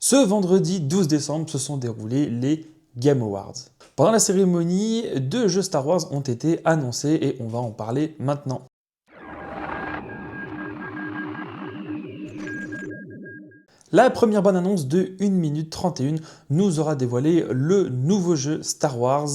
Ce vendredi 12 décembre se sont déroulés les Game Awards. Pendant la cérémonie, 2 jeux Star Wars ont été annoncés et on va en parler maintenant. La première bonne annonce de 1 minute 31 nous aura dévoilé le nouveau jeu Star Wars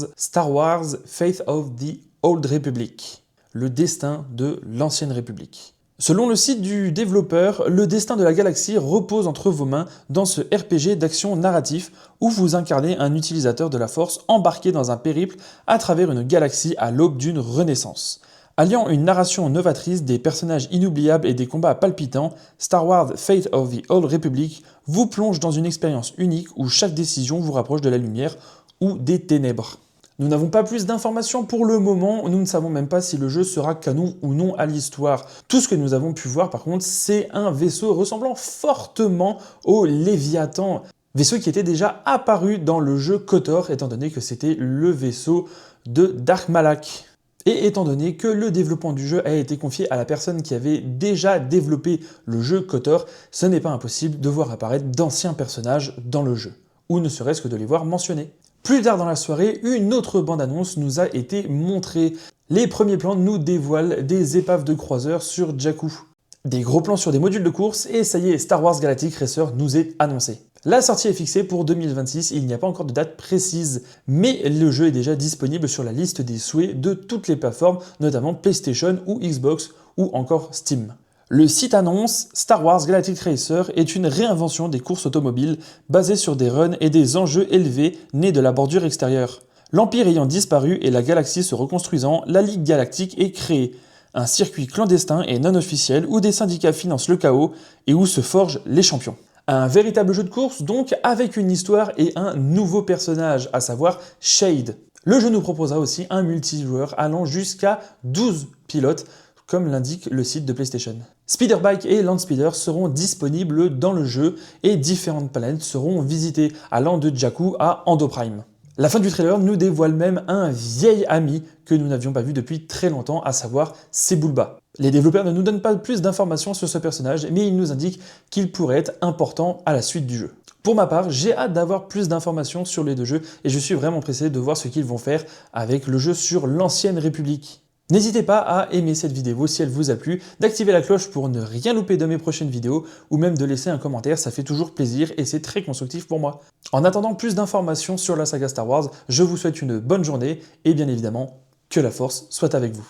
Faith of the Old Republic, le destin de l'ancienne République. Selon le site du développeur, le destin de la galaxie repose entre vos mains dans ce RPG d'action narratif où vous incarnez un utilisateur de la Force embarqué dans un périple à travers une galaxie à l'aube d'une renaissance. Alliant une narration novatrice, des personnages inoubliables et des combats palpitants, Star Wars Fate of the Old Republic vous plonge dans une expérience unique où chaque décision vous rapproche de la lumière ou des ténèbres. Nous n'avons pas plus d'informations pour le moment, nous ne savons même pas si le jeu sera canon ou non à l'histoire. Tout ce que nous avons pu voir par contre, c'est un vaisseau ressemblant fortement au Léviathan. Vaisseau qui était déjà apparu dans le jeu KOTOR, étant donné que c'était le vaisseau de Dark Malak. Et étant donné que le développement du jeu a été confié à la personne qui avait déjà développé le jeu KOTOR, ce n'est pas impossible de voir apparaître d'anciens personnages dans le jeu, ou ne serait-ce que de les voir mentionnés. Plus tard dans la soirée, une autre bande-annonce nous a été montrée. Les premiers plans nous dévoilent des épaves de croiseurs sur Jakku. Des gros plans sur des modules de course, et ça y est, Star Wars Galactic Racer nous est annoncé. La sortie est fixée pour 2026, il n'y a pas encore de date précise, mais le jeu est déjà disponible sur la liste des souhaits de toutes les plateformes, notamment PlayStation ou Xbox ou encore Steam. Le site annonce Star Wars Galactic Racer est une réinvention des courses automobiles basée sur des runs et des enjeux élevés nés de la bordure extérieure. L'Empire ayant disparu et la galaxie se reconstruisant, la Ligue Galactique est créée. Un circuit clandestin et non officiel où des syndicats financent le chaos et où se forgent les champions. Un véritable jeu de course donc avec une histoire et un nouveau personnage, à savoir Shade. Le jeu nous proposera aussi un multijoueur allant jusqu'à 12 pilotes, comme l'indique le site de PlayStation. Speederbike et Landspeeder seront disponibles dans le jeu et différentes planètes seront visitées, allant de Jakku à Endoprime. La fin du trailer nous dévoile même un vieil ami que nous n'avions pas vu depuis très longtemps, à savoir Sebulba. Les développeurs ne nous donnent pas plus d'informations sur ce personnage, mais ils nous indiquent qu'il pourrait être important à la suite du jeu. Pour ma part, j'ai hâte d'avoir plus d'informations sur les deux jeux et je suis vraiment pressé de voir ce qu'ils vont faire avec le jeu sur l'ancienne République. N'hésitez pas à aimer cette vidéo si elle vous a plu, d'activer la cloche pour ne rien louper de mes prochaines vidéos, ou même de laisser un commentaire, ça fait toujours plaisir et c'est très constructif pour moi. En attendant plus d'informations sur la saga Star Wars, je vous souhaite une bonne journée et bien évidemment, que la force soit avec vous.